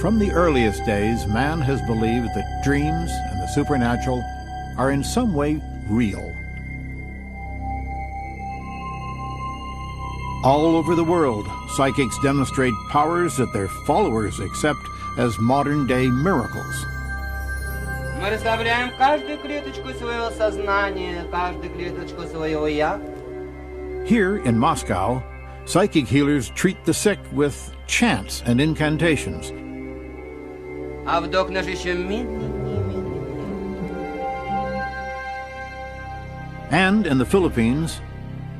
From the earliest days, man has believed that dreams and the supernatural are in some way real. All over the world, psychics demonstrate powers that their followers accept as modern-day miracles. Мы расслабляем каждую клеточку своего сознания, каждую клеточку своего «я». Here in Moscow, psychic healers treat the sick with chants and incantations. А вдох наш еще медленнее, медленнее. And in the Philippines,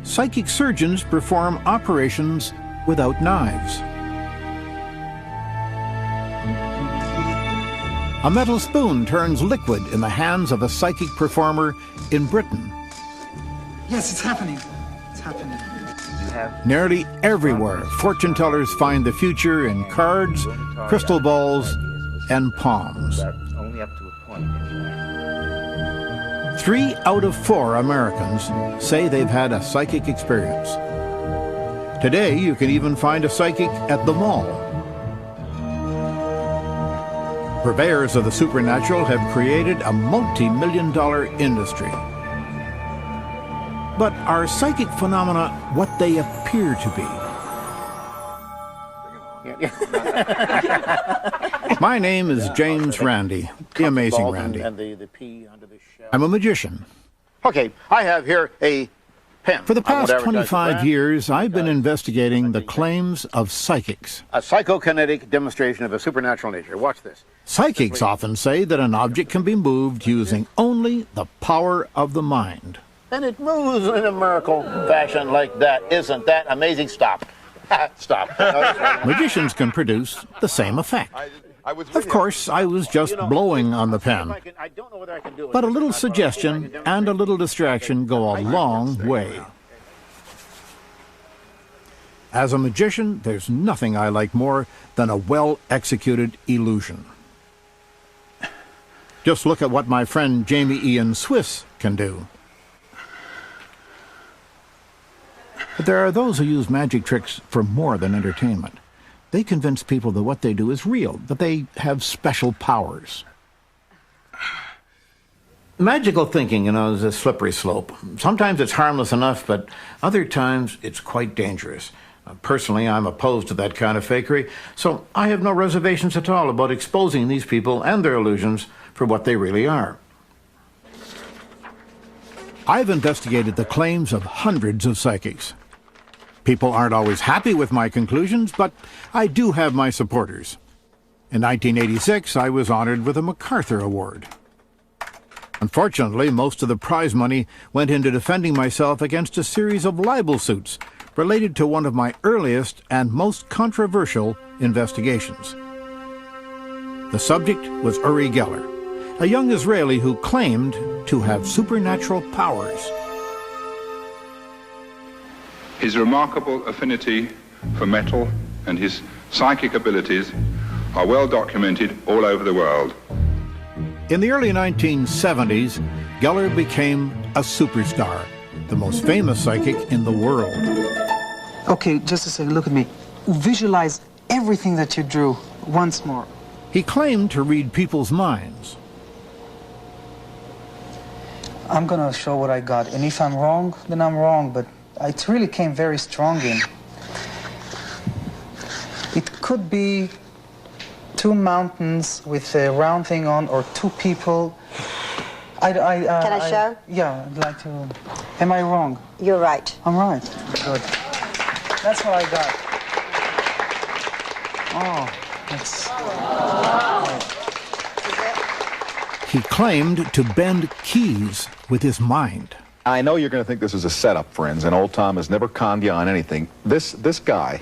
psychic surgeons perform operations without knives. A metal spoon turns liquid in the hands of a psychic performer in Britain. Yes, it's happening. It's happening. Nearly everywhere, fortune tellers find the future in cards, crystal balls, and palms. 3 out of 4 Americans say they've had a psychic experience. Today, you can even find a psychic at the mall. Purveyors of the supernatural have created a multi-million-dollar industry. But are psychic phenomena what they appear to be? My name is James Randi, the amazing Randi. I'm a magician. Okay, I have here a pen. For the past 25 years, I've been investigating the claims of psychics. A psychokinetic demonstration of a supernatural nature. Watch this. Psychics often say that an object can be moved using only the power of the mind. And it moves in a miracle fashion like that. Isn't that amazing? Stop. Stop. Magicians can produce the same effect. Of course, I was just blowing on the pen. But a little suggestion and a little distraction go a long way. As a magician, there's nothing I like more than a well-executed illusion. Just look at what my friend Jamie Ian Swiss can do. But there are those who use magic tricks for more than entertainment. They convince people that what they do is real, that they have special powers. Magical thinking, is a slippery slope. Sometimes it's harmless enough, but other times it's quite dangerous. Personally, I'm opposed to that kind of fakery, so I have no reservations at all about exposing these people and their illusions for what they really are. I've investigated the claims of hundreds of psychics. People aren't always happy with my conclusions, but I do have my supporters. In 1986, I was honored with a MacArthur Award. Unfortunately, most of the prize money went into defending myself against a series of libel suits related to one of my earliest and most controversial investigations. The subject was Uri Geller, a young Israeli who claimed to have supernatural powers. His remarkable affinity for metal and his psychic abilities are well documented all over the world. In the early 1970s, Geller became a superstar, the most famous psychic in the world. Okay, just a second, look at me. Visualize everything that you drew once more. He claimed to read people's minds. I'm gonna show what I got, and if I'm wrong, then I'm wrong, but it really came very strong in. It could be 2 mountains with a round thing on, or 2 people. Can I show? Yeah, I'd like to. Am I wrong? You're right. I'm right. Good. That's what I got. Oh, that's... He claimed to bend keys with his mind. I know you're going to think this is a setup, friends, and old Tom has never conned you on anything. This guy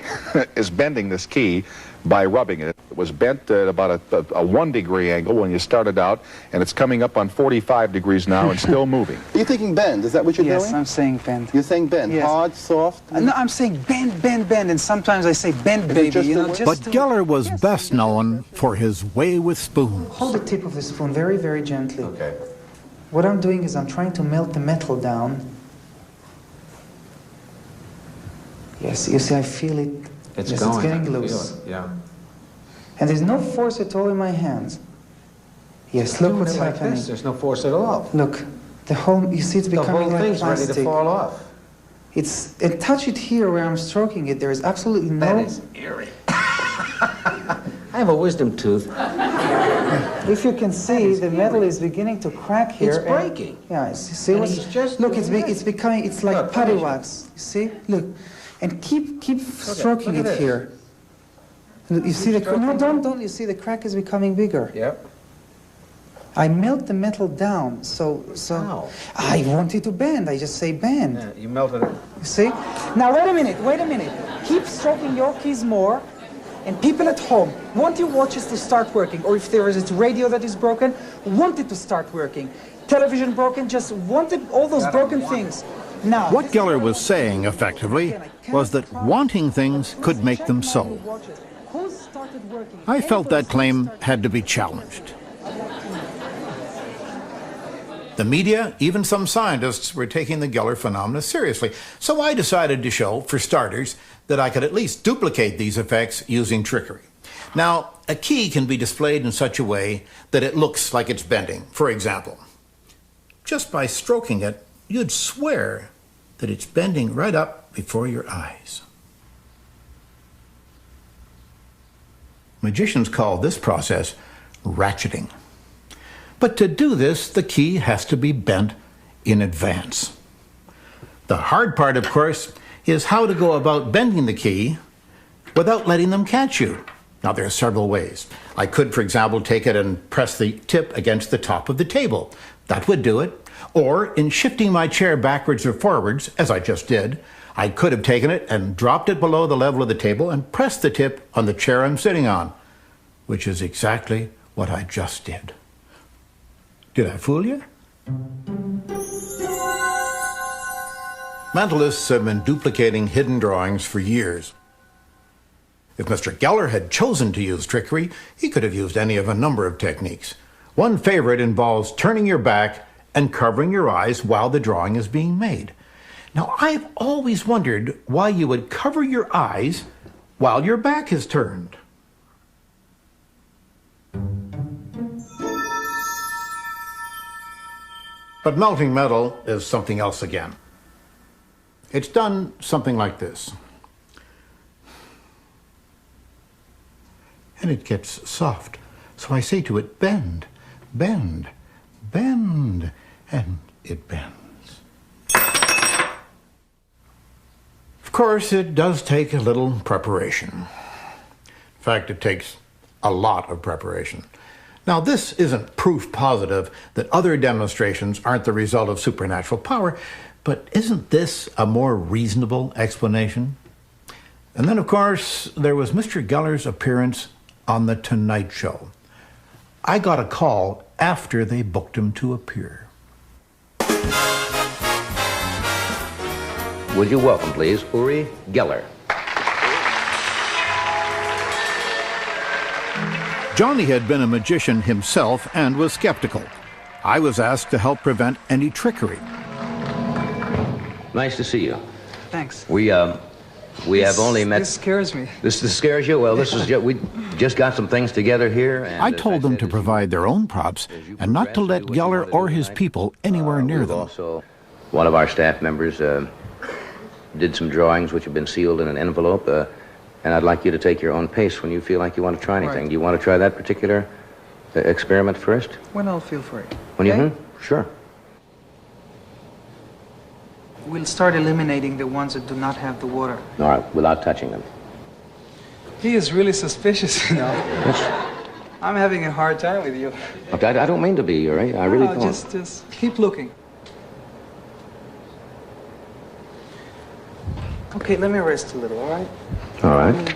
is bending this key by rubbing it. It was bent at about a 1 degree angle when you started out, and it's coming up on 45 degrees now and still moving. Are you thinking bend? Is that what you're doing? Yes, I'm saying bend. You're saying bend? Yes. Hard, soft? No, I'm saying bend, bend, bend, and sometimes I say bend, baby. But Geller was best known for his way with spoons. Hold the tip of the spoon very, very gently. Okay. What I'm doing is I'm trying to melt the metal down. Yes, you see, I feel it. It's yes, going. It's getting I can loose. feel it. Yeah. And there's no force at all in my hands. Yes, look what's like happening. This. There's no force at all. Look, the whole, you see it's The becoming whole like thing's plastic. ready to fall off. It's, and touch it here where I'm stroking it. There is absolutely no... That is eerie. I have a wisdom tooth. If you can see, the metal is beginning to crack here. It's breaking. Yeah, see And what's... he's just Look, doing it's becoming, it's like Look, putty finish it. wax. You see? Look. And keep stroking look at it this. here. Look, you see the... No, don't. You see the crack is becoming bigger. Yep. I melt the metal down, so How? I want it to bend. I just say bend. Yeah, you melted it. You see? Now wait a minute. Keep stroking your keys more. And people at home, want your watches to start working, or if there is a radio that is broken, want it to start working. Television broken, just wanted all those broken things. Now, What Geller was saying, effectively, was that wanting things could make them so. I felt that claim had to be challenged. The media, even some scientists, were taking the Geller phenomena seriously. So I decided to show, for starters, that I could at least duplicate these effects using trickery. Now, a key can be displayed in such a way that it looks like it's bending. For example, just by stroking it, you'd swear that it's bending right up before your eyes. Magicians call this process ratcheting. But to do this, the key has to be bent in advance. The hard part, of course, is how to go about bending the key without letting them catch you. Now, there are several ways. I could, for example, take it and press the tip against the top of the table. That would do it. Or, in shifting my chair backwards or forwards, as I just did, I could have taken it and dropped it below the level of the table and pressed the tip on the chair I'm sitting on, which is exactly what I just did. Did I fool you? Mentalists have been duplicating hidden drawings for years. If Mr. Geller had chosen to use trickery, he could have used any of a number of techniques. One favorite involves turning your back and covering your eyes while the drawing is being made. Now, I've always wondered why you would cover your eyes while your back is turned. But melting metal is something else again. It's done something like this. And it gets soft. So I say to it, bend, bend, bend, and it bends. Of course, it does take a little preparation. In fact, it takes a lot of preparation. Now, this isn't proof positive that other demonstrations aren't the result of supernatural power, but isn't this a more reasonable explanation? And then, of course, there was Mr. Geller's appearance on The Tonight Show. I got a call after they booked him to appear. Would you welcome, please, Uri Geller. Johnny had been a magician himself and was skeptical. I was asked to help prevent any trickery. Nice to see you. Thanks. We have only met... This scares me. This scares you? Well, this is we just got some things together here. And I told them to provide their own props and not to let Geller or his people anywhere near them. Also, one of our staff members did some drawings which have been sealed in an envelope, and I'd like you to take your own pace when you feel like you want to try anything. Right. Do you want to try that particular experiment first? When I'll feel free. When Okay? you... Sure. We'll start eliminating the ones that do not have the water. All right, without touching them. He is really suspicious, you know. I'm having a hard time with you. Okay, I don't mean to be, Uri. I really don't. Just keep looking. Okay, let me rest a little, all right? All right.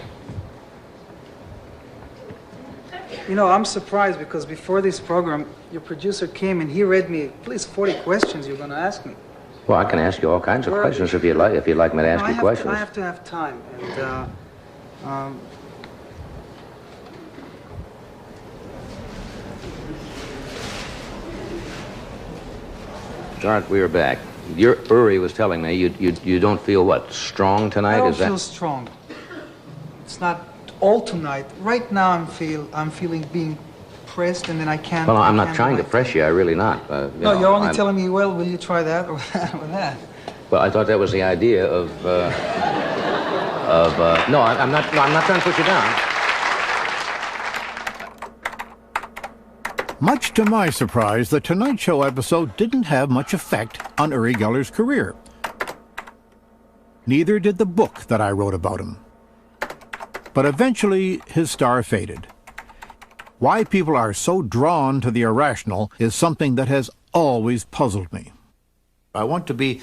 You know, I'm surprised because before this program, your producer came and he read me at least 40 questions you're going to ask me. Well, I can ask you all kinds of questions if you'd like. If you'd like me to ask you questions. I have to have time, and All right, we are back. Uri was telling me you don't feel what, strong tonight? I don't Is that? feel strong. It's not all tonight. Right now I'm feeling being pressed, and then I can't. Well, I'm not trying to press you. I really not. No, you're only telling me, well, will you try that or that or that? Well, I thought that was the idea of. No, I'm not. No, I'm not trying to push you down. Much to my surprise, the Tonight Show episode didn't have much effect on Uri Geller's career. Neither did the book that I wrote about him. But eventually, his star faded. Why people are so drawn to the irrational is something that has always puzzled me. I want to be,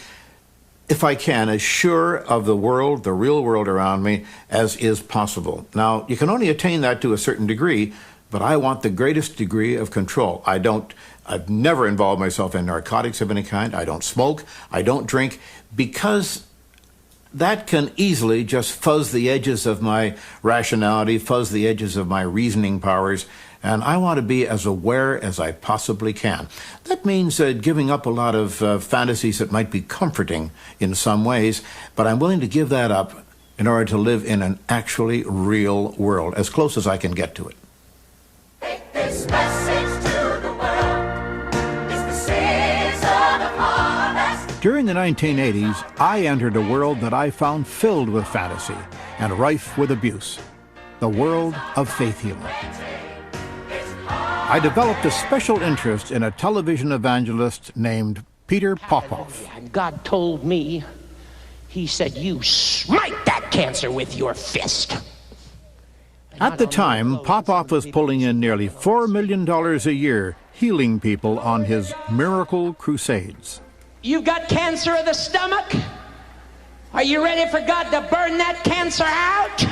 if I can, as sure of the world, the real world around me, as is possible. Now, you can only attain that to a certain degree, but I want the greatest degree of control. I've never involved myself in narcotics of any kind. I don't smoke. I don't drink, because that can easily just fuzz the edges of my rationality, fuzz the edges of my reasoning powers, and I want to be as aware as I possibly can. That means giving up a lot of fantasies that might be comforting in some ways, but I'm willing to give that up in order to live in an actually real world, as close as I can get to it. Take this message to the world. It's the season of harvest. During the 1980s, I entered a world that I found filled with fantasy and rife with abuse, the world of faith healing. I developed a special interest in a television evangelist named Peter Popoff. God told me, he said, you smite that cancer with your fist. At the time, Popoff was pulling in nearly $4 million a year, healing people on his miracle crusades. You've got cancer of the stomach? Are you ready for God to burn that cancer out?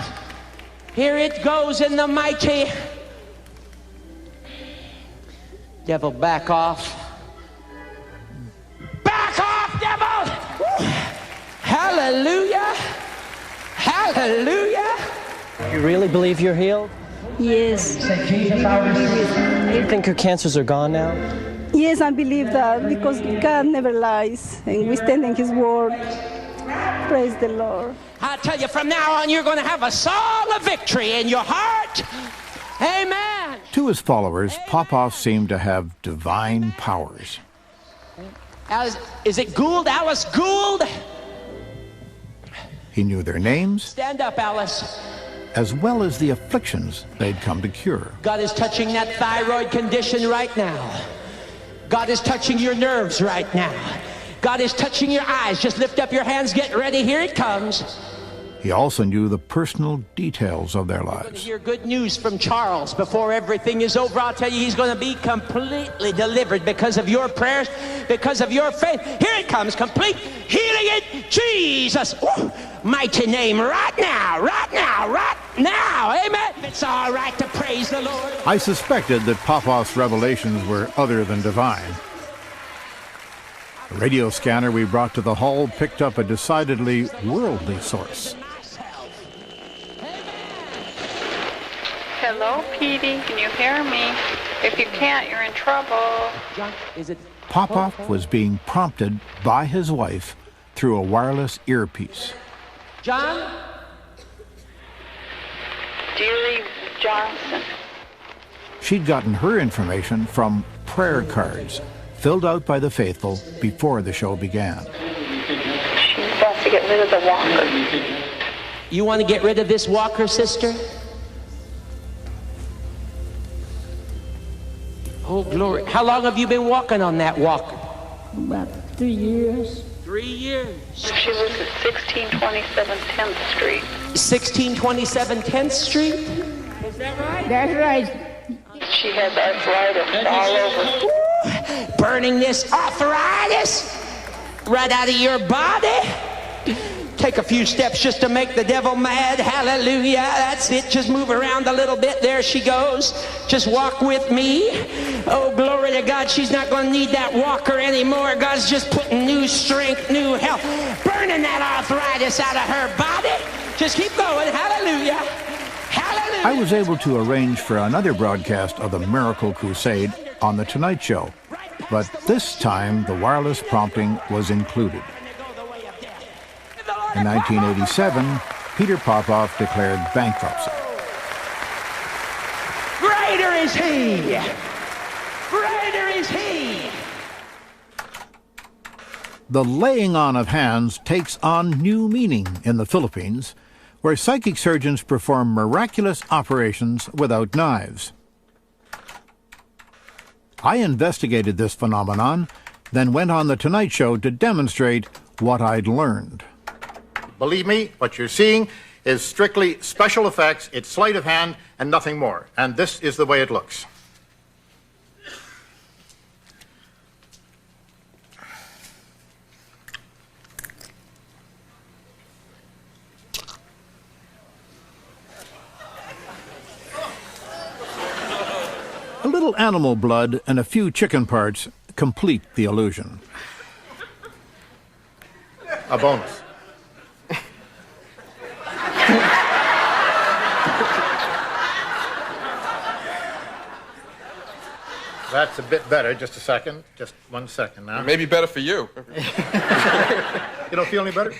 Here it goes in the mighty. Devil, back off. Back off, devil! Woo. Hallelujah! Hallelujah! You really believe you're healed? Yes. You think your cancers are gone now? Yes, I believe that, because God never lies, and we stand in His word. Praise the Lord. I tell you, from now on, you're going to have a song of victory in your heart. Amen. To his followers, Popoff seemed to have divine powers. Is it Gould? Alice Gould? He knew their names. Stand up, Alice. As well as the afflictions they'd come to cure. God is touching that thyroid condition right now. God is touching your nerves right now. God is touching your eyes. Just lift up your hands, get ready, here it comes. He also knew the personal details of their lives. We're going to hear good news from Charles before everything is over. I'll tell you, he's going to be completely delivered because of your prayers, because of your faith. Here it comes, complete healing in Jesus. Woo! Mighty name, right now, right now, right now. Amen. It's all right to praise the Lord. I suspected that Popoff's revelations were other than divine. The radio scanner we brought to the hall picked up a decidedly worldly source. Hello, Petey. Can you hear me? If you can't, you're in trouble. Popoff was being prompted by his wife through a wireless earpiece. John? Deary Johnson. She'd gotten her information from prayer cards filled out by the faithful before the show began. She wants to get rid of the walker. You want to get rid of this walker, sister? Oh, glory. How long have you been walking on that walker? About 3 years. 3 years. She lives at 1627 10th Street. 1627 10th Street? Is that right? That's right. She has arthritis all over. Burning this arthritis right out of your body. Take a few steps just to make the devil mad. Hallelujah. That's it. Just move around a little bit. There she goes. Just walk with me. Oh, glory to God. She's not going to need that walker anymore. God's just putting new strength, new health, burning that arthritis out of her body. Just keep going. Hallelujah. Hallelujah. I was able to arrange for another broadcast of the Miracle Crusade on The Tonight Show, but this time the wireless prompting was included. In 1987, Peter Popoff declared bankruptcy. Greater is He. Greater is He. The laying on of hands takes on new meaning in the Philippines, where psychic surgeons perform miraculous operations without knives. I investigated this phenomenon, then went on The Tonight Show to demonstrate what I'd learned. Believe me, what you're seeing is strictly special effects. It's sleight of hand and nothing more. And this is the way it looks. A little animal blood and a few chicken parts complete the illusion. A bonus. That's a bit better. Just a second. Just 1 second now. Maybe better for you. You don't feel any better?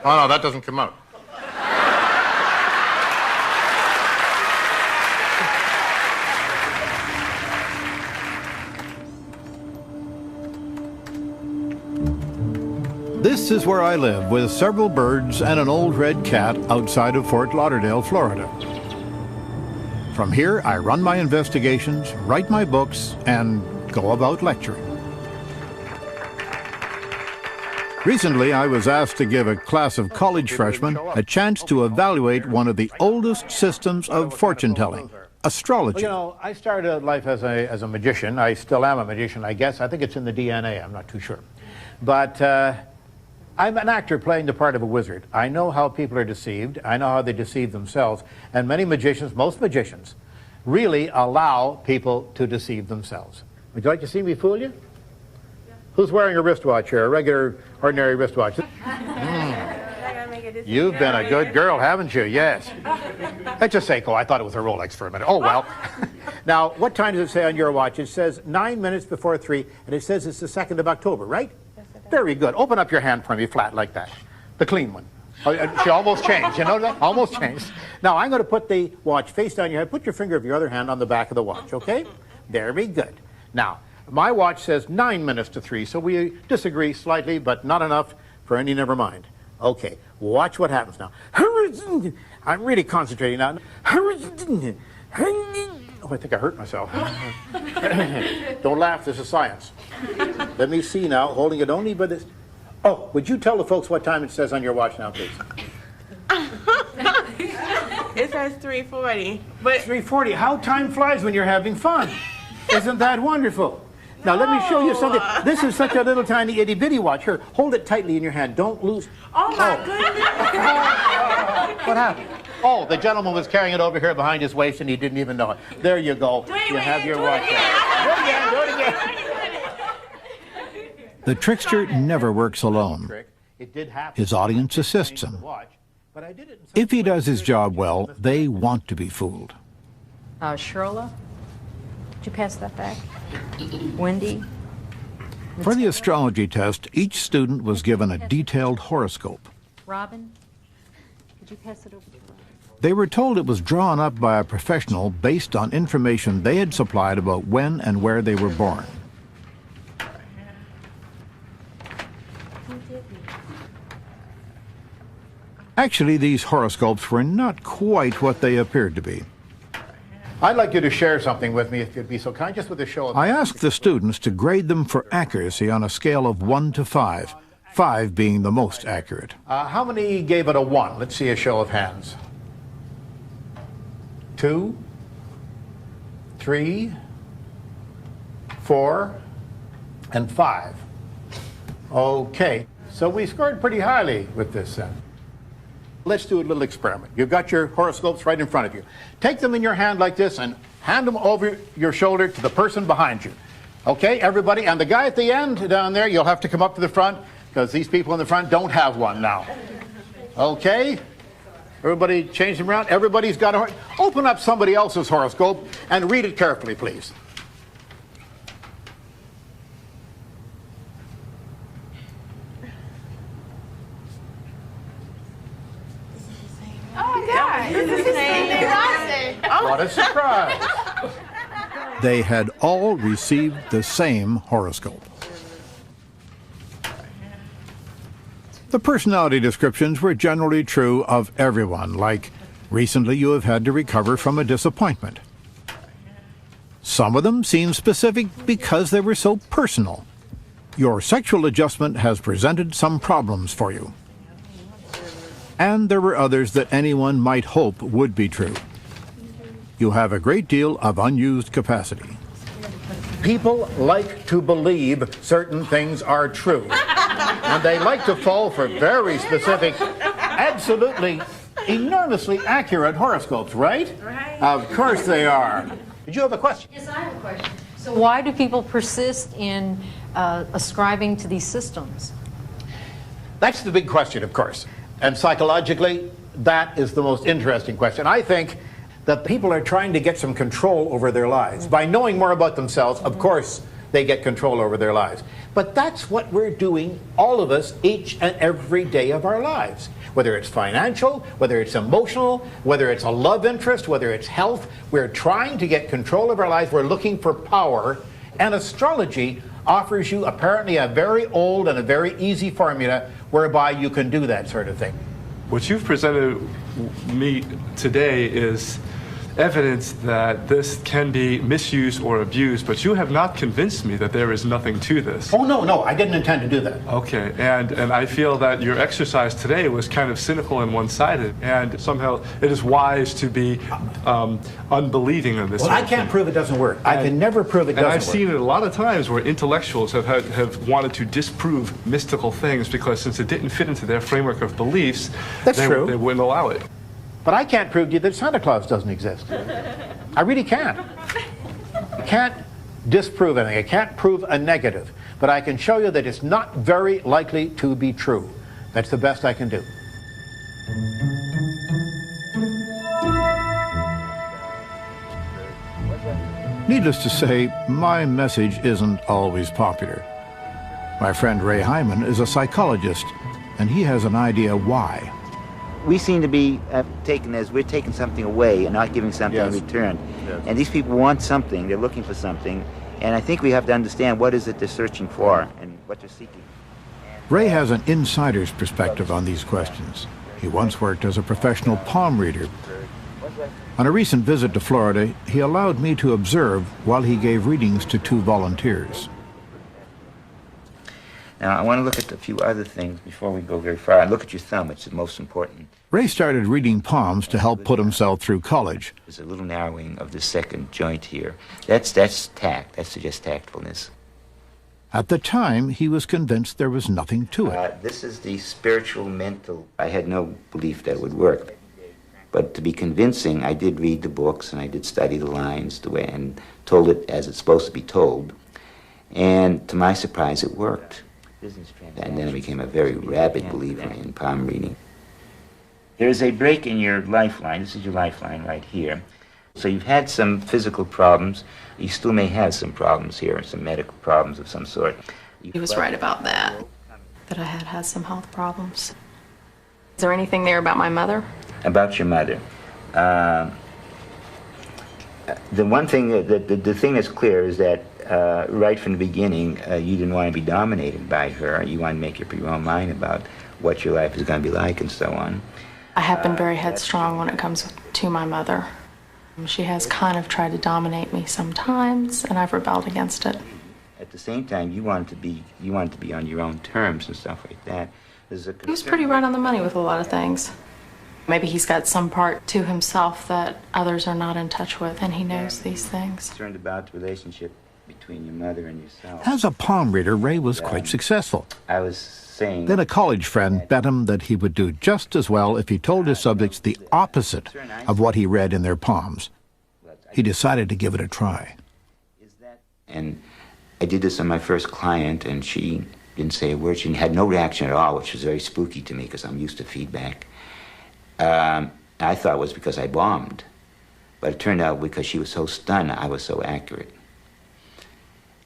Oh, no, that doesn't come out. This is where I live, with several birds and an old red cat outside of Fort Lauderdale, Florida. From here, I run my investigations, write my books, and go about lecturing. Recently, I was asked to give a class of college freshmen a chance to evaluate one of the oldest systems of fortune-telling, astrology. Well, you know, I started life as a magician. I still am a magician, I guess. I think it's in the DNA. I'm not too sure. But I'm an actor playing the part of a wizard. I know how people are deceived. I know how they deceive themselves. And many magicians, most magicians, really allow people to deceive themselves. Would you like to see me fool you? Who's wearing a wristwatch here, a regular, ordinary wristwatch? You've been a good girl, haven't you? Yes. Let's just say, I thought it was a Rolex for a minute. Oh, well. Now, what time does it say on your watch? It says 9 minutes before 3, and it says it's the 2nd of October, right? Yes, it does. Very good. Open up your hand for me, flat like that. The clean one. She almost changed. You know that? Almost changed. Now, I'm going to put the watch face down your head. Put your finger of your other hand on the back of the watch, okay? Very good. Now, my watch says 9 minutes to 3, so we disagree slightly, but not enough for any never mind. Okay, watch what happens now. I'm really concentrating now. Oh, I think I hurt myself. Don't laugh, this is science. Let me see now, holding it only by this. Oh, would you tell the folks what time it says on your watch now, please? It says 3:40. But 3:40. How time flies when you're having fun. Isn't that wonderful? Now, let me show you something. This is such a little tiny itty-bitty watch. Here, hold it tightly in your hand. Don't lose. Oh, my goodness. What happened? Oh, the gentleman was carrying it over here behind his waist, and he didn't even know it. There you go. You have your watch. Do it again. The trickster never works alone. His audience assists him. If he does his job well, they want to be fooled. Shirla, would you pass that back? Wendy? For the astrology test, each student was given a detailed horoscope. Robin, could you pass it over to Robin? They were told it was drawn up by a professional based on information they had supplied about when and where they were born. Actually, these horoscopes were not quite what they appeared to be. I'd like you to share something with me, if you'd be so kind, just with a show of... I asked the students to grade them for accuracy on a scale of 1 to 5, 5 being the most accurate. How many gave it a 1? Let's see a show of hands. 2, 3, 4, and 5. Okay, so we scored pretty highly with this then. Let's do a little experiment. You've got your horoscopes right in front of you. Take them in your hand like this and hand them over your shoulder to the person behind you. Okay, everybody? And the guy at the end down there, you'll have to come up to the front because these people in the front don't have one now. Okay? Everybody change them around. Everybody's got a... Open up somebody else's horoscope and read it carefully, please. What a surprise. They had all received the same horoscope. The personality descriptions were generally true of everyone, like, recently you have had to recover from a disappointment. Some of them seemed specific because they were so personal. Your sexual adjustment has presented some problems for you. And there were others that anyone might hope would be true. You have a great deal of unused capacity. People like to believe certain things are true. And they like to fall for very specific, absolutely enormously accurate horoscopes, right? Right. Of course they are. Did you have a question? Yes, I have a question. So why do people persist in ascribing to these systems? That's the big question, of course. And psychologically, that is the most interesting question. I think that people are trying to get some control over their lives. By knowing more about themselves, of course, they get control over their lives. But that's what we're doing, all of us, each and every day of our lives. Whether it's financial, whether it's emotional, whether it's a love interest, whether it's health, we're trying to get control of our lives. We're looking for power. And astrology offers you apparently a very old and a very easy formula whereby you can do that sort of thing. What you've presented me today is evidence that this can be misused or abused, but you have not convinced me that there is nothing to this. Oh, no, I didn't intend to do that. Okay, and I feel that your exercise today was kind of cynical and one-sided, and somehow it is wise to be unbelieving in this. Well, I can't prove it doesn't work. I can never prove it doesn't work. And I've seen it a lot of times where intellectuals have wanted to disprove mystical things because since it didn't fit into their framework of beliefs, they wouldn't allow it. But I can't prove to you that Santa Claus doesn't exist. I really can't. I can't disprove anything. I can't prove a negative. But I can show you that it's not very likely to be true. That's the best I can do. Needless to say, my message isn't always popular. My friend Ray Hyman is a psychologist, and he has an idea why. We seem to be taken as we're taking something away and not giving something in return. Yes. And these people want something, they're looking for something, and I think we have to understand what is it they're searching for and what they're seeking. Ray has an insider's perspective on these questions. He once worked as a professional palm reader. On a recent visit to Florida, he allowed me to observe while he gave readings to 2 volunteers. Now, I want to look at a few other things before we go very far. Look at your thumb, which is the most important. Ray started reading palms to help put himself through college. There's a little narrowing of the second joint here. That's tact. That suggests tactfulness. At the time, he was convinced there was nothing to it. This is the spiritual mental. I had no belief that it would work. But to be convincing, I did read the books and I did study the lines the way and told it as it's supposed to be told. And to my surprise, it worked. And then I became a very rabid believer in palm reading. There's a break in your lifeline. This is your lifeline right here. So you've had some physical problems. You still may have some problems here, some medical problems of some sort. He was right about that I had some health problems. Is there anything there about my mother? About your mother. The one thing, the thing that's clear is that right from the beginning, you didn't want to be dominated by her. You wanted to make up your own mind about what your life is going to be like and so on. I have been very headstrong when it comes to my mother. She has kind of tried to dominate me sometimes, and I've rebelled against it. At the same time, you wanted to be on your own terms and stuff like that. He was pretty right on the money with a lot of things. Maybe he's got some part to himself that others are not in touch with, and he knows these things. Concerned about the relationship between your mother and yourself. As a palm reader, Ray was quite successful. I was saying... Then a college friend bet him that he would do just as well if he told his subjects the opposite of what he read in their palms. He decided to give it a try. And I did this on my first client, and she didn't say a word. She had no reaction at all, which was very spooky to me because I'm used to feedback. I thought it was because I bombed, but it turned out because she was so stunned I was so accurate.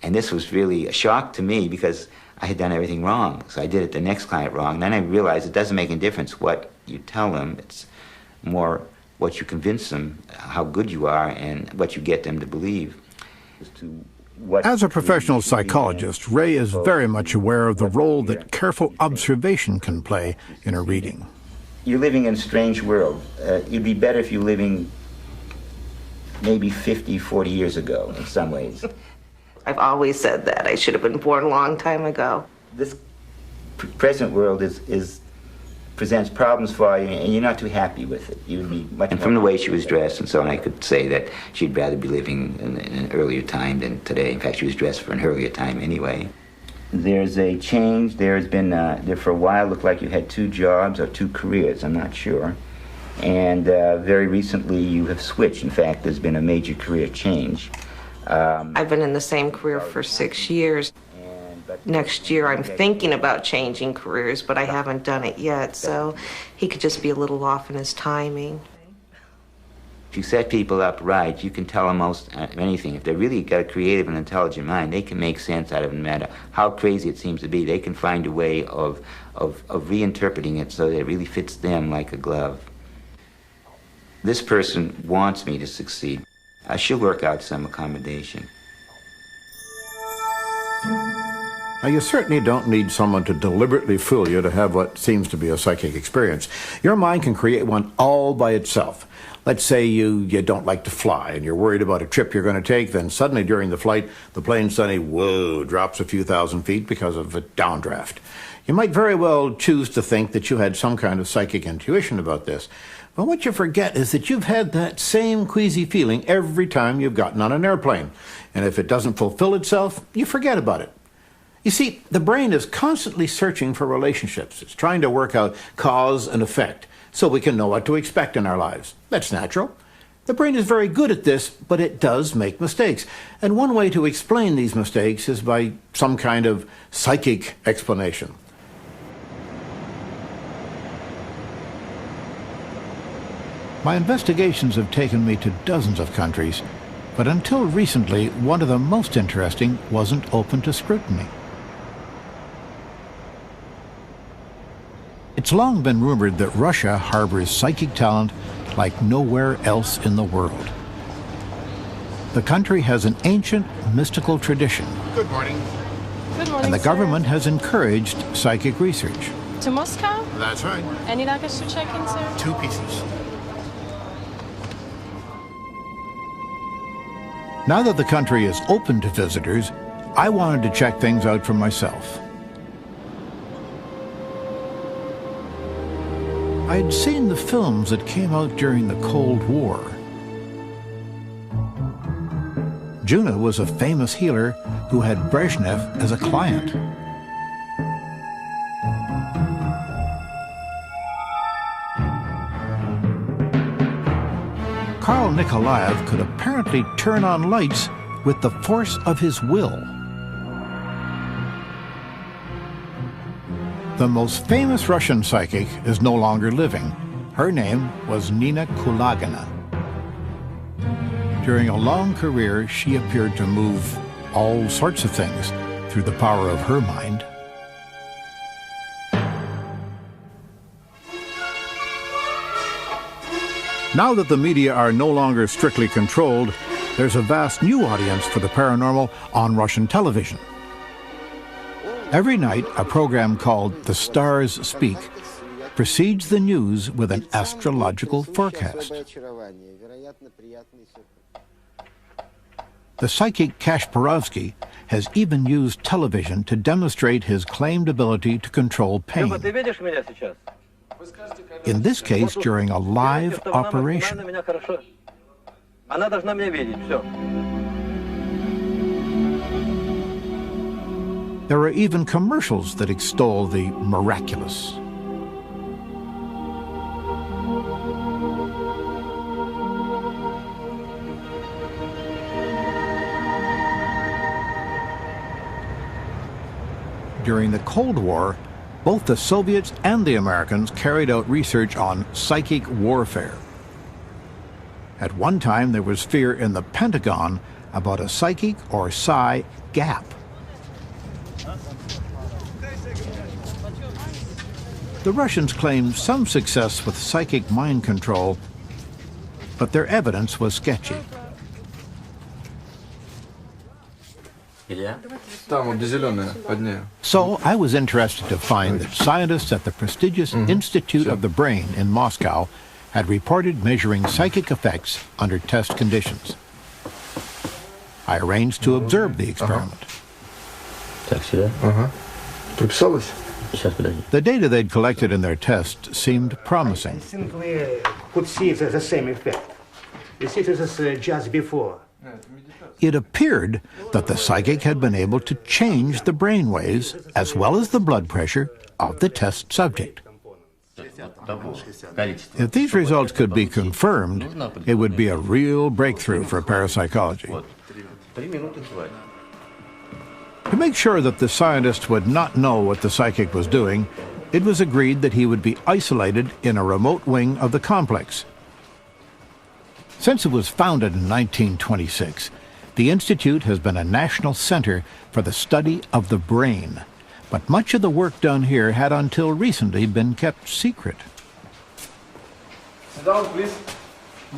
And this was really a shock to me because I had done everything wrong. So I did it the next client wrong. And then I realized it doesn't make any difference what you tell them. It's more what you convince them, how good you are, and what you get them to believe. As a professional psychologist, Ray is very much aware of the role that careful observation can play in a reading. You're living in a strange world. It'd be better if you were living maybe 50, 40 years ago in some ways. I've always said that. I should have been born a long time ago. This present world presents problems for you, and you're not too happy with it. You would be much. And from the way she was dressed and so on, I could say that she'd rather be living in an earlier time than today. In fact, she was dressed for an earlier time anyway. There's a change. There's been, there for a while, looked like you had 2 jobs or 2 careers, I'm not sure. And very recently you have switched. In fact, there's been a major career change. I've been in the same career for 6 years. Next year I'm thinking about changing careers, but I haven't done it yet, so he could just be a little off in his timing. If you set people up right, you can tell them most anything. If they've really got a creative and intelligent mind, they can make sense out of it no matter how crazy it seems to be. They can find a way of reinterpreting it so that it really fits them like a glove. This person wants me to succeed. She'll work out some accommodation. Now, you certainly don't need someone to deliberately fool you to have what seems to be a psychic experience. Your mind can create one all by itself. Let's say you don't like to fly and you're worried about a trip you're going to take, then suddenly during the flight, the plane suddenly, whoa, drops a few thousand feet because of a downdraft. You might very well choose to think that you had some kind of psychic intuition about this. But what you forget is that you've had that same queasy feeling every time you've gotten on an airplane. And if it doesn't fulfill itself, you forget about it. You see, the brain is constantly searching for relationships. It's trying to work out cause and effect so we can know what to expect in our lives. That's natural. The brain is very good at this, but it does make mistakes. And one way to explain these mistakes is by some kind of psychic explanation. My investigations have taken me to dozens of countries, but until recently, one of the most interesting wasn't open to scrutiny. It's long been rumored that Russia harbors psychic talent like nowhere else in the world. The country has an ancient mystical tradition. Good morning. Good morning, And the sir. government has encouraged psychic research. To Moscow? That's right. Any luggage to check in, sir? 2 pieces. Now that the country is open to visitors, I wanted to check things out for myself. I had seen the films that came out during the Cold War. Juna was a famous healer who had Brezhnev as a client. Karl Nikolaev could apparently turn on lights with the force of his will. The most famous Russian psychic is no longer living. Her name was Nina Kulagina. During a long career, she appeared to move all sorts of things through the power of her mind. Now that the media are no longer strictly controlled, there's a vast new audience for the paranormal on Russian television. Every night, a program called The Stars Speak precedes the news with an astrological forecast. The psychic Kasparovsky has even used television to demonstrate his claimed ability to control pain. In this case, during a live operation. There are even commercials that extol the miraculous. During the Cold War, both the Soviets and the Americans carried out research on psychic warfare. At one time, there was fear in the Pentagon about a psychic or psi gap. The Russians claimed some success with psychic mind control, but their evidence was sketchy. So I was interested to find that scientists at the prestigious Institute of the Brain in Moscow had reported measuring psychic effects under test conditions. I arranged to observe the experiment. The data they'd collected in their test seemed promising. I think we could see the same effect. You see, this is just before. It appeared that the psychic had been able to change the brain waves as well as the blood pressure of the test subject. If these results could be confirmed, it would be a real breakthrough for parapsychology. To make sure that the scientist would not know what the psychic was doing, it was agreed that he would be isolated in a remote wing of the complex. Since it was founded in 1926, the Institute has been a national center for the study of the brain, but much of the work done here had until recently been kept secret. Sit down, please.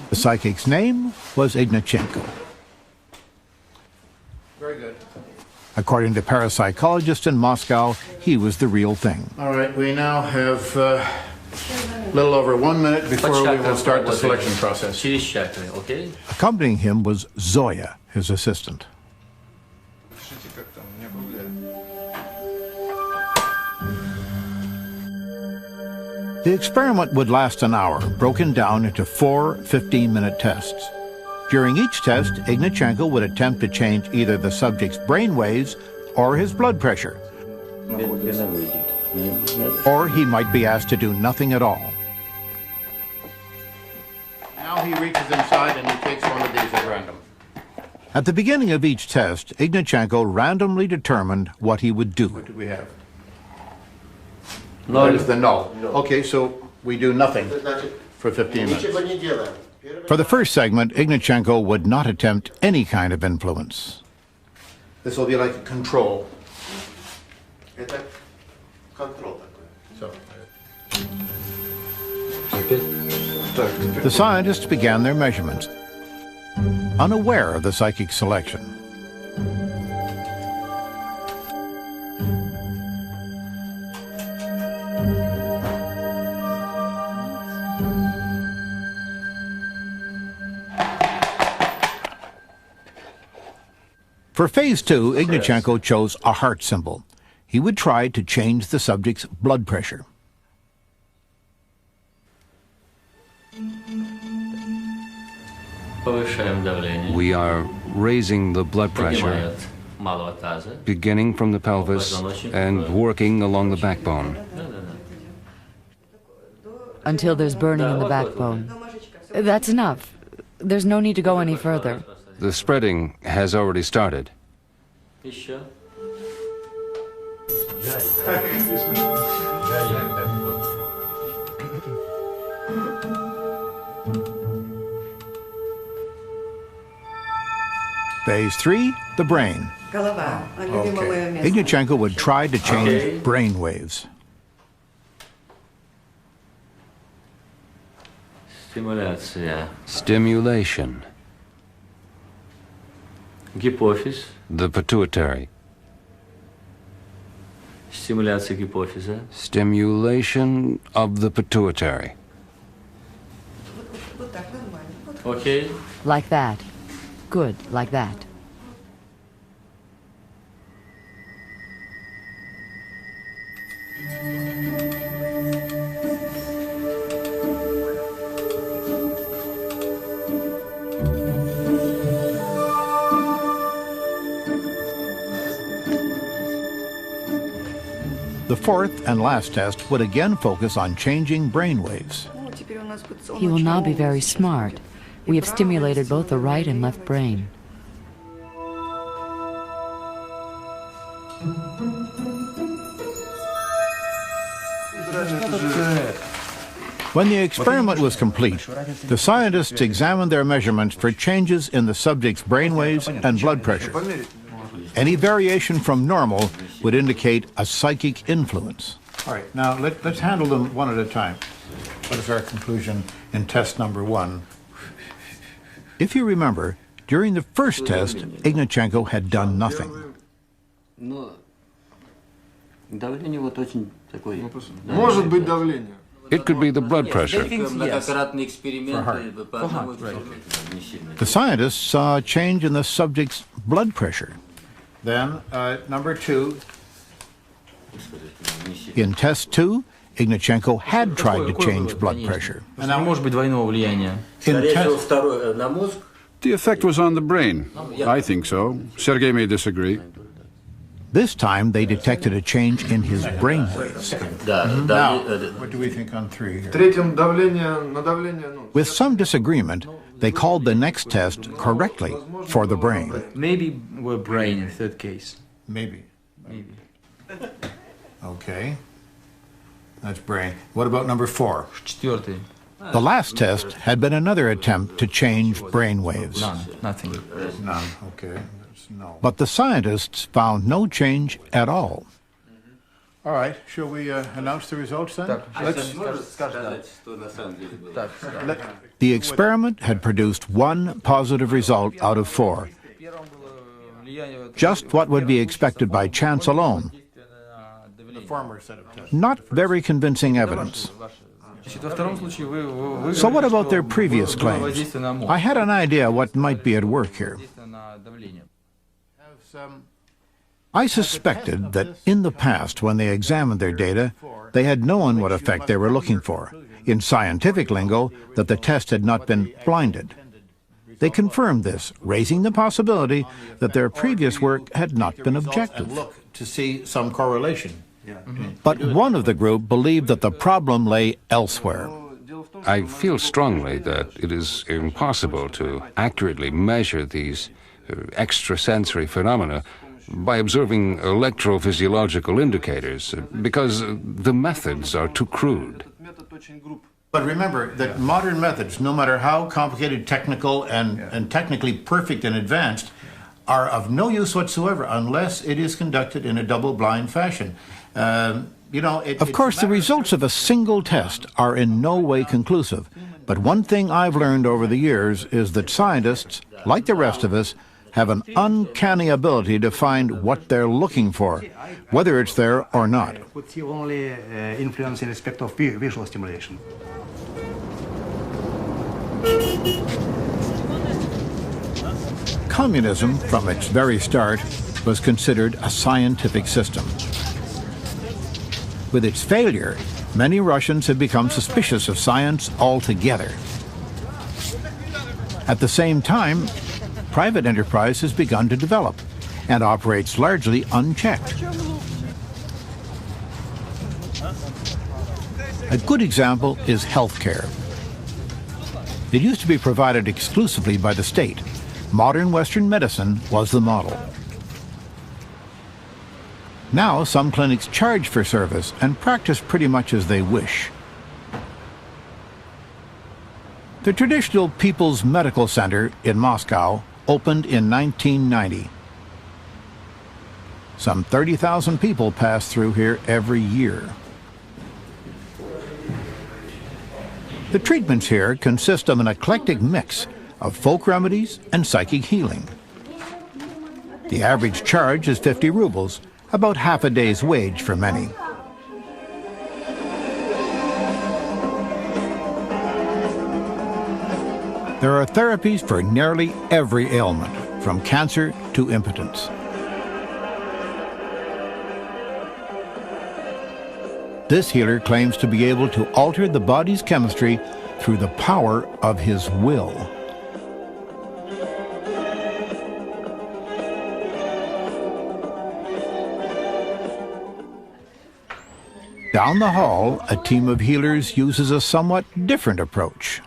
The psychic's name was Ignatchenko. Very good. According to parapsychologists in Moscow, he was the real thing. All right, we now have a little over 1 minute before we will start the selection process. Okay? Accompanying him was Zoya, his assistant. The experiment would last an hour, broken down into 4 15-minute tests. During each test, Ignatchenko would attempt to change either the subject's brain waves or his blood pressure. Or he might be asked to do nothing at all. Now he reaches inside and he takes one of these at random. At the beginning of each test, Ignatchenko randomly determined what he would do. What do we have? That is the null. Okay, so we do nothing for 15 minutes. For the first segment, Ignatchenko would not attempt any kind of influence. This will be like a control. So. The scientists began their measurements, unaware of the psychic selection. For phase 2, Ignatchenko chose a heart symbol. He would try to change the subject's blood pressure. We are raising the blood pressure, beginning from the pelvis and working along the backbone. Until there's burning in the backbone. That's enough. There's no need to go any further. The spreading has already started. Phase 3, the brain. Ignatchenko would try to change brain waves. Stimulation. Гипофиз. The pituitary. Стимуляция гипофиза. Stimulation of the pituitary. Okay. Like that. Good, like that. The fourth and last test would again focus on changing brain waves. He will now be very smart. We have stimulated both the right and left brain. When the experiment was complete, the scientists examined their measurements for changes in the subject's brainwaves and blood pressure. Any variation from normal would indicate a psychic influence. All right, now let's handle them one at a time. What is our conclusion in test number 1? If you remember, during the first test, Ignatchenko had done nothing. It could be the blood pressure. The scientists saw a change in the subject's blood pressure. Then, number 2. In test 2, Ignatchenko had tried to change blood pressure. The effect was on the brain. I think so. Sergei may disagree. This time, they detected a change in his brain waves. Now, what do we think on 3 here? With some disagreement, they called the next test correctly for the brain. Maybe we're brain in third case. Maybe. Okay. That's brain. What about number 4? The last test had been another attempt to change brain waves. Nothing. None. Okay. No. But the scientists found no change at all. All right. Shall we announce the results then? The experiment had produced 1 positive result out of 4. Just what would be expected by chance alone. The former set of tests. Not very convincing evidence. So what about their previous claims? I had an idea what might be at work here. I suspected that in the past, when they examined their data, they had known what effect they were looking for. In scientific lingo, that the test had not been blinded. They confirmed this, raising the possibility that their previous work had not been objective. Look to see some correlation. But one of the group believed that the problem lay elsewhere. I feel strongly that it is impossible to accurately measure these extrasensory phenomena by observing electrophysiological indicators, because the methods are too crude. But remember that modern methods, no matter how complicated, technical, and technically perfect and advanced, are of no use whatsoever unless it is conducted in a double-blind fashion. Of course, the results of a single test are in no way conclusive. But one thing I've learned over the years is that scientists, like the rest of us, have an uncanny ability to find what they're looking for, whether it's there or not. Could see only influence in respect of visual stimulation. Communism, from its very start, was considered a scientific system. With its failure, many Russians have become suspicious of science altogether. At the same time, private enterprise has begun to develop and operates largely unchecked. A good example is healthcare. It used to be provided exclusively by the state. Modern Western medicine was the model. Now some clinics charge for service and practice pretty much as they wish. The traditional People's Medical Center in Moscow opened in 1990. Some 30,000 people pass through here every year. The treatments here consist of an eclectic mix of folk remedies and psychic healing. The average charge is 50 rubles, about half a day's wage for many. There are therapies for nearly every ailment, from cancer to impotence. This healer claims to be able to alter the body's chemistry through the power of his will. Down the hall, a team of healers uses a somewhat different approach.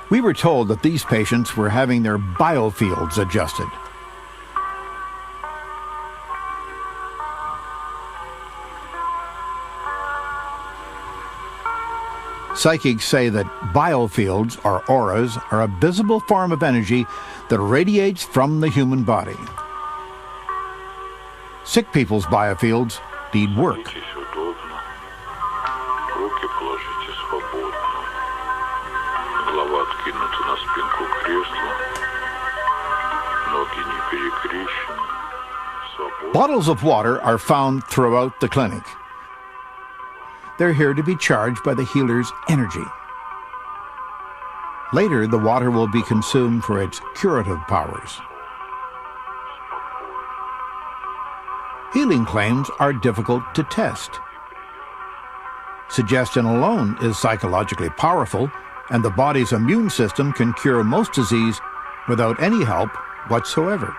We were told that these patients were having their biofields adjusted. Psychics say that biofields, or auras, are a visible form of energy that radiates from the human body. Sick people's biofields need work. откинуты на спинку кресла, ноги не перекрещены. Bottles of water are found throughout the clinic. They're here to be charged by the healer's energy. Later, the water will be consumed for its curative powers. Healing claims are difficult to test. Suggestion alone is psychologically powerful, and the body's immune system can cure most disease without any help whatsoever.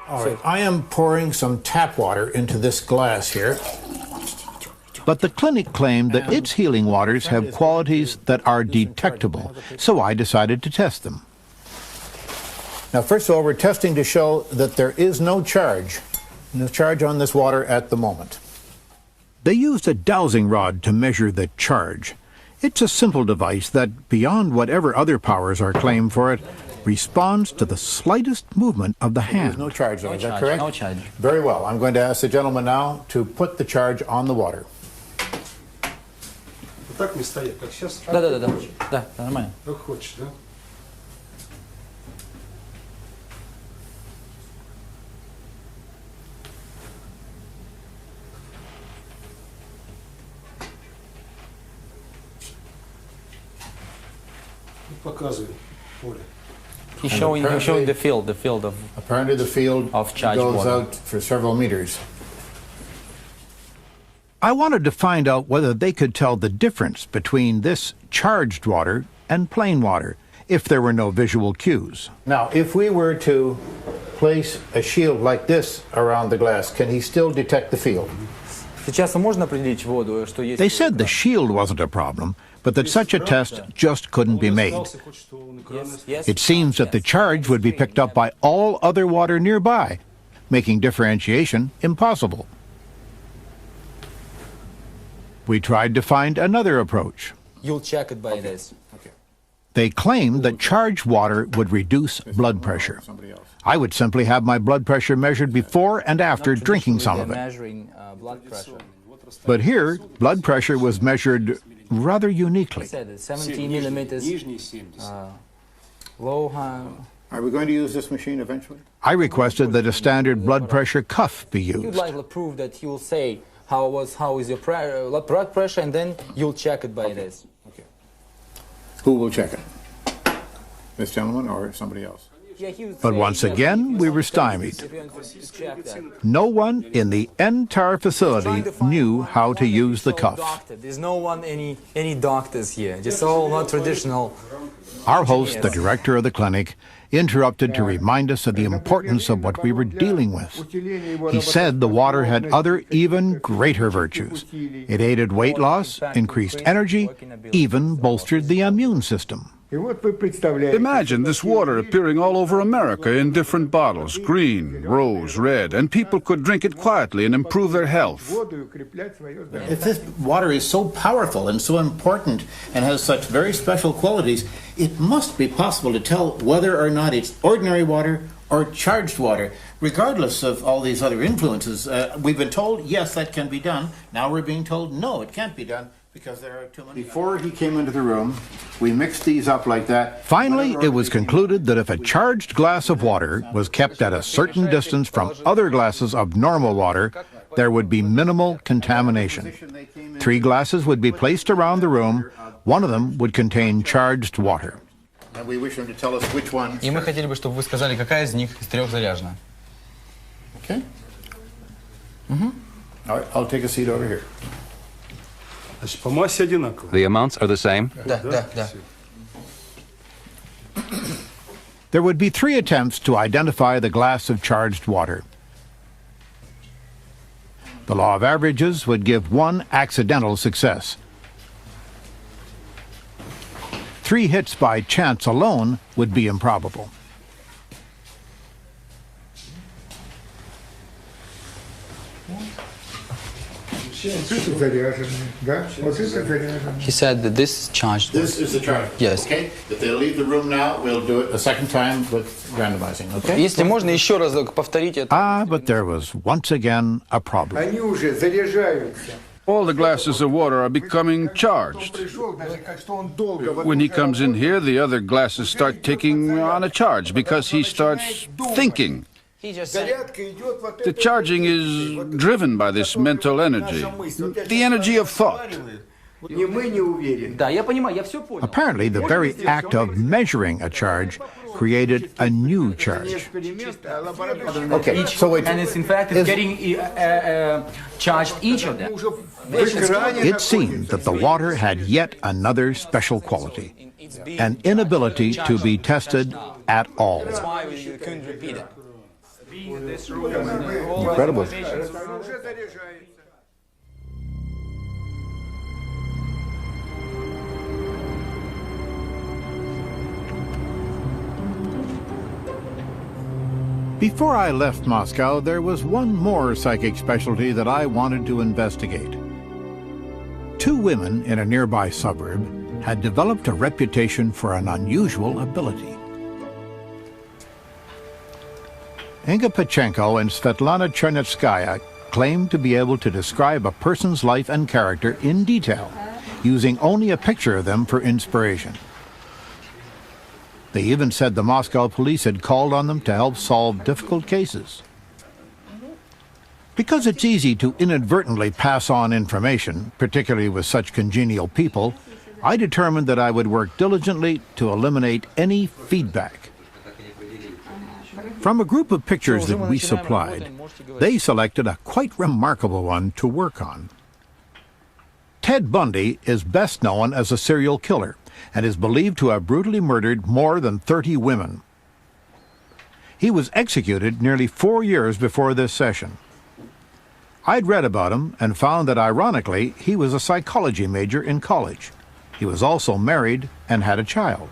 All right, I am pouring some tap water into this glass here. But the clinic claimed that its healing waters have qualities that are detectable, so I decided to test them. Now, first of all, we're testing to show that there is no charge on this water at the moment. They used a dowsing rod to measure the charge. It's a simple device that, beyond whatever other powers are claimed for it, responds to the slightest movement of the hand. There's no charge, though, is that correct? No charge. Very well. I'm going to ask the gentleman now to put the charge on the water. Так не стоять, как сейчас? Да, нормально. Как хочешь, да? Показывай поле. He's showing the field of. Apparently the field of charged goes water. out for several meters. I wanted to find out whether they could tell the difference between this charged water and plain water, if there were no visual cues. Now, if we were to place a shield like this around the glass, can he still detect the field? They said the shield wasn't a problem, but that such a test just couldn't be made. It seems that the charge would be picked up by all other water nearby, making differentiation impossible. We tried to find another approach. You'll check it by this. They claimed that charged water would reduce blood pressure. I would simply have my blood pressure measured before and after drinking some of it. Measuring blood pressure. But here, blood pressure was measured rather uniquely. 17 millimeters. Low. Are we going to use this machine eventually? I requested that a standard blood pressure cuff be You'd used. like to prove that he will say how is your blood pressure, and then you'll check it by this. Who will check it? This gentleman or somebody else? Yeah, he would But say once that again, we were stymied. check that. No one in the entire facility knew how to use the cuff. There's no one, any doctors here. Just all not traditional. Our host, the director of the clinic, interrupted to remind us of the importance of what we were dealing with. He said the water had other, even greater virtues. It aided weight loss, increased energy, even bolstered the immune system. Imagine this water appearing all over America in different bottles, green, rose, red, and people could drink it quietly and improve their health. If this water is so powerful and so important and has such very special qualities, it must be possible to tell whether or not it's ordinary water or charged water, regardless of all these other influences. We've been told, yes, that can be done. Now we're being told, no, it can't be done because there are too many. Before he came into the room, we mixed these up like that. Finally, it was concluded that if a charged glass of water was kept at a certain distance from other glasses of normal water, there would be minimal contamination. 3 glasses would be placed around the room. One of them would contain charged water. And we wish him to tell us which one. И мы хотели бы, чтобы вы сказали, какая из них из 3 заряжена. Okay. All right, I'll take a seat over here. По массе одинаково. The amounts are the same? Да. There would be 3 attempts to identify the glass of charged water. The law of averages would give 1 accidental success. 3 hits by chance alone would be improbable. He said that this is charged. This is the charge. Yes. Okay. If they leave the room now, we'll do it a second time with randomizing. Okay. Если можно еще разок повторить это. But there was once again a problem. Они уже заряжаются. All the glasses of water are becoming charged. When he comes in here, the other glasses start taking on a charge because he starts thinking. The charging is driven by this mental energy, the energy of thought. Apparently, the very act of measuring a charge created a new charge. Okay, so and it's in fact it's getting charged each of them. It seemed that the water had yet another special quality, an inability to be tested at all. That's why we couldn't repeat it. Incredible. Before I left Moscow, there was one more psychic specialty that I wanted to investigate. Two women in a nearby suburb had developed a reputation for an unusual ability. Inga Pachenko and Svetlana Chernetskaya claimed to be able to describe a person's life and character in detail, using only a picture of them for inspiration. They even said the Moscow police had called on them to help solve difficult cases. Because it's easy to inadvertently pass on information, particularly with such congenial people, I determined that I would work diligently to eliminate any feedback. From a group of pictures that we supplied, they selected a quite remarkable one to work on. Ted Bundy is best known as a serial killer and is believed to have brutally murdered more than 30 women. He was executed nearly 4 years before this session. I'd read about him and found that, ironically, he was a psychology major in college. He was also married and had a child.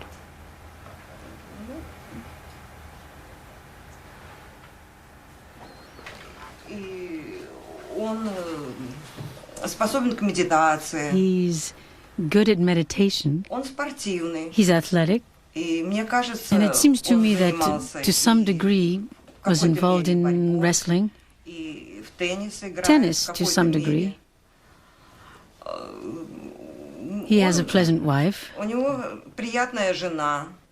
He's good at meditation. He's athletic. And it seems to me that, to some degree, was involved in wrestling, tennis to some degree. He has a pleasant wife.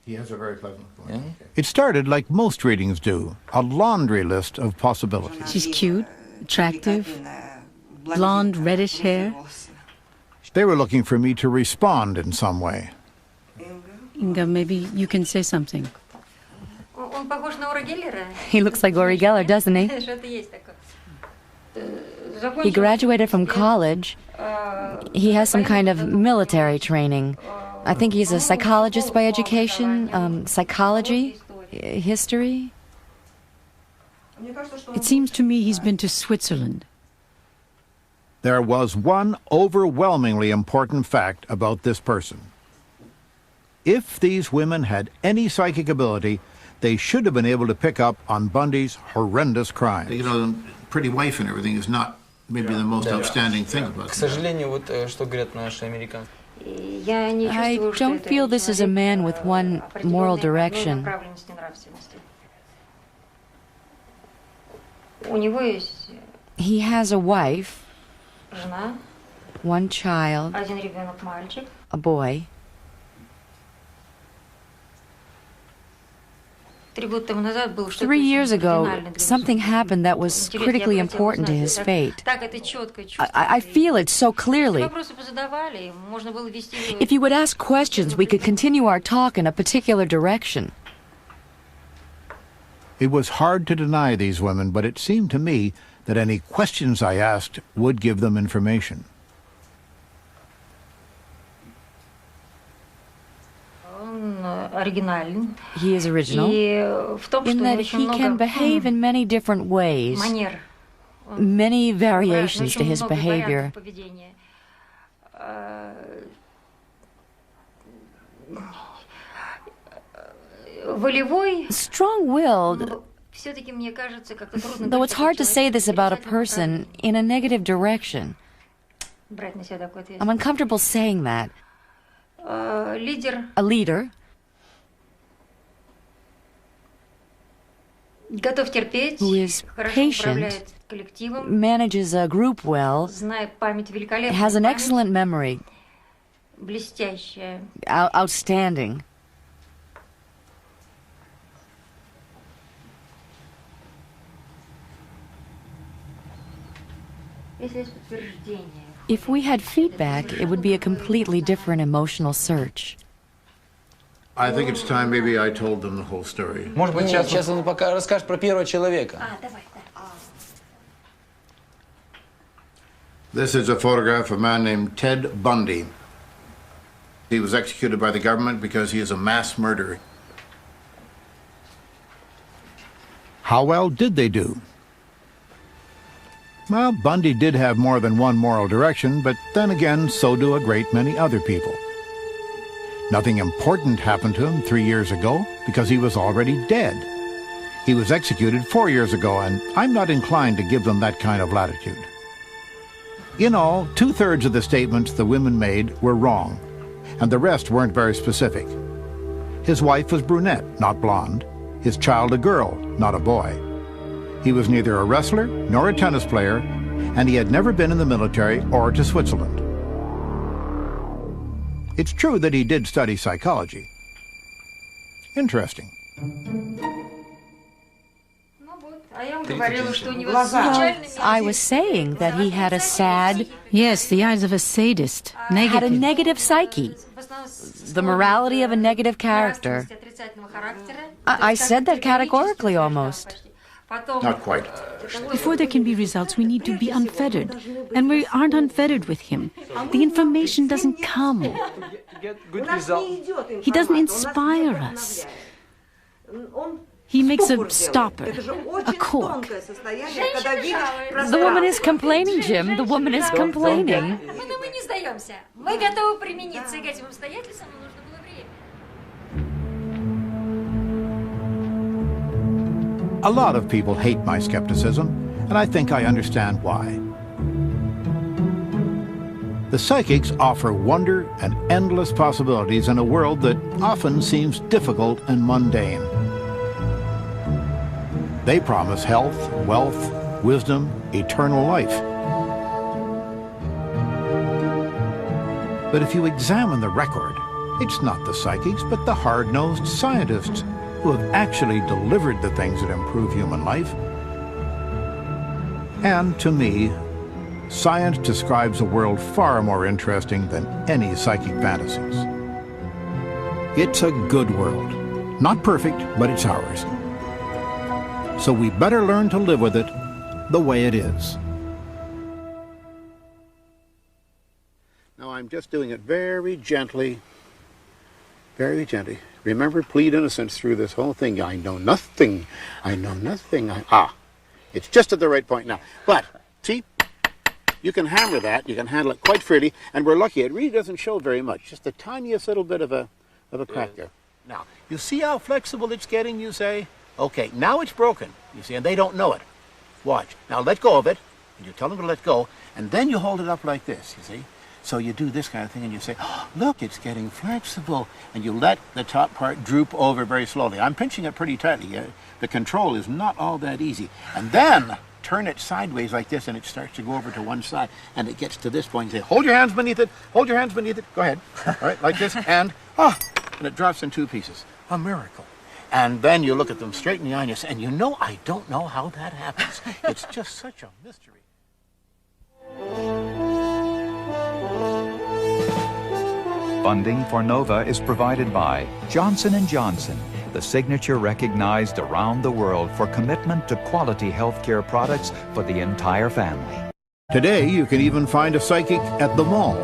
He has a very pleasant wife. It started like most readings do, a laundry list of possibilities. She's cute, attractive, blonde, reddish hair. They were looking for me to respond in some way. Inga, maybe you can say something. He looks like Uri Geller, doesn't he? He graduated from college. He has some kind of military training. I think he's a psychologist by education, psychology, history. It seems to me he's been to Switzerland. There was one overwhelmingly important fact about this person. If these women had any psychic ability, they should have been able to pick up on Bundy's horrendous crimes. You know, pretty wife and everything is not maybe the most outstanding thing about К сожалению, вот что говорят наши американцы. I don't feel this is a man with one moral direction. He has a wife, one child, a boy. 3 years ago, something happened that was critically important to his fate. I feel it so clearly. If you would ask questions, we could continue our talk in a particular direction. It was hard to deny these women, but it seemed to me that any questions I asked would give them information. He is original in that he can behave in many different ways, many variations to his behavior. Strong-willed, though it's hard to say this about a person, in a negative direction. I'm uncomfortable saying that. A leader, who is patient manages a group well, has an excellent memory, outstanding. If we had feedback, it would be a completely different emotional search. I think it's time maybe I told them the whole story. Может быть, сейчас он пока расскажет про первого человека. This is a photograph of a man named Ted Bundy. He was executed by the government because he is a mass murderer. How well did they do? Well, Bundy did have more than one moral direction, but then again, so do a great many other people. Nothing important happened to him 3 years ago because he was already dead. He was executed 4 years ago, and I'm not inclined to give them that kind of latitude. In all, 2/3 of the statements the women made were wrong, and the rest weren't very specific. His wife was brunette, not blonde. His child a girl, not a boy. He was neither a wrestler nor a tennis player, and he had never been in the military or to Switzerland. It's true that he did study psychology. Interesting. I was saying that he had a sad... Yes, the eyes of a sadist. Negative. Had a negative psyche. The morality of a negative character. I said that categorically, almost. Not quite. Before there can be results, we need to be unfettered. And we aren't unfettered with him. The information doesn't come. He doesn't inspire us. He makes a stopper, a cork. The woman is complaining, Jim. The woman is complaining. A lot of people hate my skepticism, and I think I understand why. The psychics offer wonder and endless possibilities in a world that often seems difficult and mundane. They promise health, wealth, wisdom, eternal life. But if you examine the record, it's not the psychics, but the hard-nosed scientists who have actually delivered the things that improve human life. And to me, science describes a world far more interesting than any psychic fantasies. It's a good world. Not perfect, but it's ours. So we better learn to live with it the way it is. Now I'm just doing it very gently. Very gently. Remember, plead innocence through this whole thing. I know nothing. I know nothing. It's just at the right point now. But, see, you can hammer that. You can handle it quite freely. And we're lucky. It really doesn't show very much. Just the tiniest little bit of a crack there. Now, you see how flexible it's getting, you say? Okay, now it's broken, you see, and they don't know it. Watch. Now let go of it, and you tell them to let go, and then you hold it up like this, you see? So you do this kind of thing, and you say, oh, look, it's getting flexible, and you let the top part droop over very slowly. I'm pinching it pretty tightly. The control is not all that easy. And then turn it sideways like this, and it starts to go over to one side, and it gets to this point. You say, hold your hands beneath it, hold your hands beneath it. Go ahead. All right, like this, and it drops in 2 pieces. A miracle. And then you look at them straight in the eye, and you say, and you know, I don't know how that happens. It's just such a mystery. Funding for NOVA is provided by Johnson & Johnson, the signature recognized around the world for commitment to quality healthcare products for the entire family. Today, you can even find a psychic at the mall.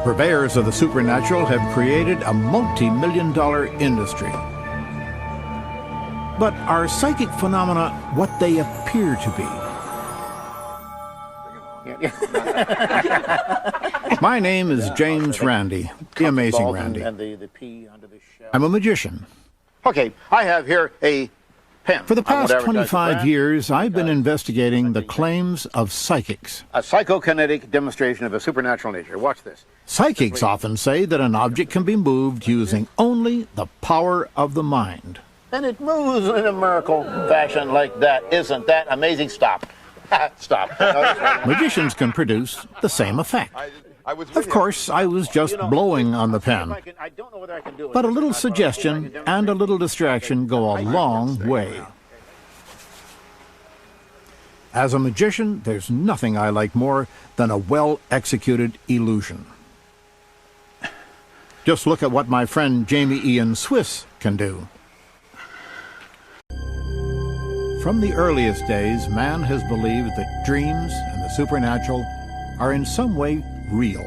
Purveyors of the supernatural have created a multi-million-dollar industry. But are psychic phenomena what they appear to be? My name is James Randi, the amazing Randi. I'm a magician. Okay, I have here a pen. For the past 25 years, I've been investigating the claims of psychics. A psychokinetic demonstration of a supernatural nature. Watch this. Psychics often say that an object can be moved using only the power of the mind. And it moves in a miracle fashion like that. Isn't that amazing? Stop. Stop. Magicians can produce the same effect. Of course, I was just blowing on the pen. But a little suggestion and a little distraction go a long way. As a magician, there's nothing I like more than a well-executed illusion. Just look at what my friend Jamie Ian Swiss can do. From the earliest days, man has believed that dreams and the supernatural are in some way real.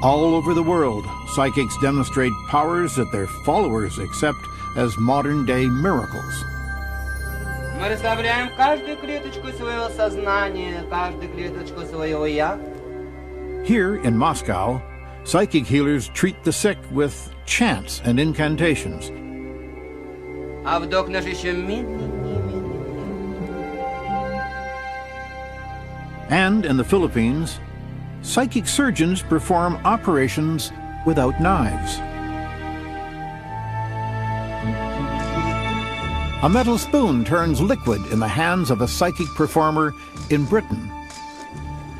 All over the world, psychics demonstrate powers that their followers accept as modern-day miracles. Мы расслабляем каждую клеточку своего сознания, каждую клеточку своего «я». Here in Moscow, psychic healers treat the sick with chants and incantations. А вдох наш еще медленнее. And in the Philippines, psychic surgeons perform operations without knives. A metal spoon turns liquid in the hands of a psychic performer in Britain.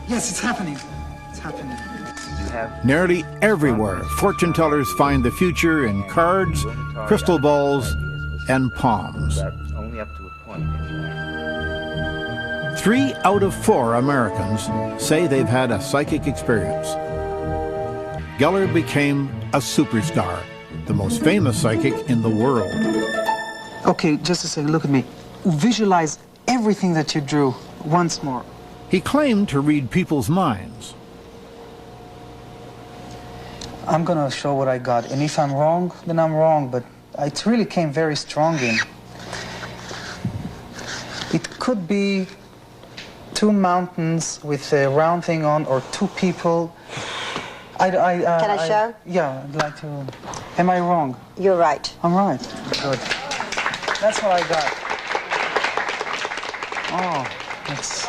Yes, it's happening. It's happening. Nearly everywhere, fortune tellers find the future in cards, crystal balls, and palms. Only up to a point. 3 out of 4 Americans say they've had a psychic experience. Geller became a superstar, the most famous psychic in the world. Okay, just a second, look at me. Visualize everything that you drew once more. He claimed to read people's minds. I'm gonna show what I got, and if I'm wrong, then I'm wrong, but it really came very strong in. It could be 2 mountains with a round thing on, or 2 people. Can I show? Yeah, I'd like to. Am I wrong? You're right. I'm right. Good. That's what I got. Oh, that's...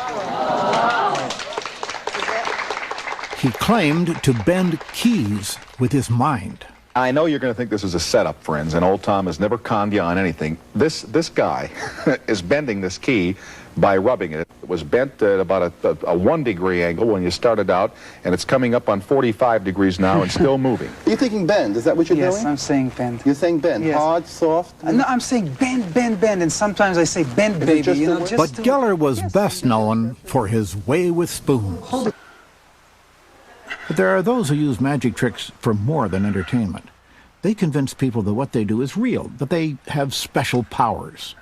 He claimed to bend keys with his mind. I know you're going to think this is a setup, friends, and old Tom has never conned you on anything. This guy is bending this key by rubbing it. It was bent at about a 1 degree angle when you started out, and it's coming up on 45 degrees now and still moving. Are you thinking bend? Is that what you're doing? Yes, I'm saying bend. You're saying bend? Yes. Hard, soft? No, I'm saying bend, bend, bend, and sometimes I say bend, baby. You know, But Geller was best known for his way with spoons. But there are those who use magic tricks for more than entertainment. They convince people that what they do is real, that they have special powers.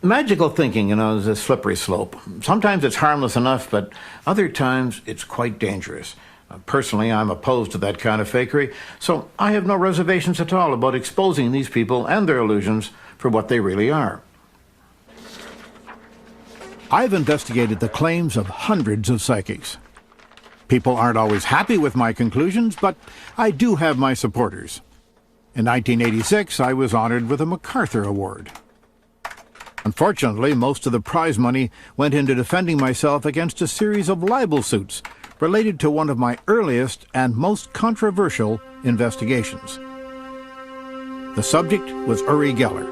Magical thinking, is a slippery slope. Sometimes it's harmless enough, but other times it's quite dangerous. Personally, I'm opposed to that kind of fakery, so I have no reservations at all about exposing these people and their illusions for what they really are. I've investigated the claims of hundreds of psychics. People aren't always happy with my conclusions, but I do have my supporters. In 1986, I was honored with a MacArthur Award. Unfortunately, most of the prize money went into defending myself against a series of libel suits related to one of my earliest and most controversial investigations. The subject was Uri Geller,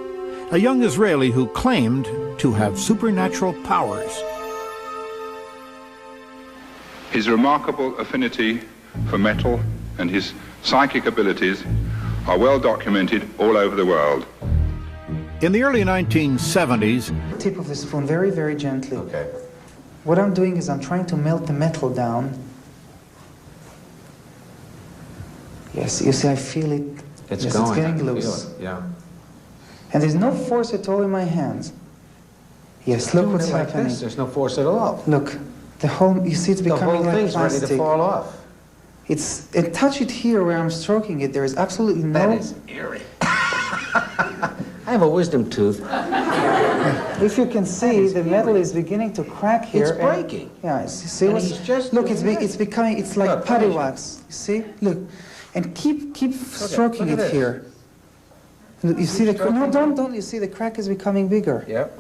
a young Israeli who claimed to have supernatural powers. His remarkable affinity for metal and his psychic abilities are well documented all over the world. In the early 1970s... Tip of the spoon, very, very gently. Okay. What I'm doing is I'm trying to melt the metal down. Yes, you see, I feel it. It's yes, going. It's getting loose. Yeah. And there's no force at all in my hands. Yes, look what's like happening. There's no force at all. Look, the whole, you see it's becoming like thing's plastic. ready to fall off. And touch it here where I'm stroking it. There is absolutely no... That is eerie. I have a wisdom tooth. If you can see, the metal is beginning to crack here. It's breaking. Yeah, see And what's... he's just Look, doing it's becoming, it's like Look, putty finish it. wax. You see? Look. And keep stroking look at it this. here. Look, you see the... No, don't. You see the crack is becoming bigger. Yep.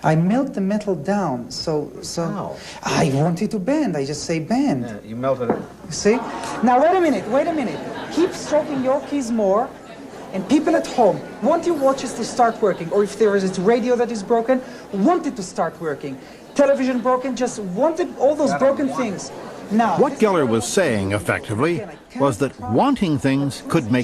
I melt the metal down, so I want it to bend. I just say bend. Yeah, you melted it. See? Now wait a minute. Keep stroking your keys more. And people at home want your watches to start working, or if there is a radio that is broken, want it to start working. Television broken, just wanted all those broken things. Now, what Geller was saying, effectively, was that wanting things could make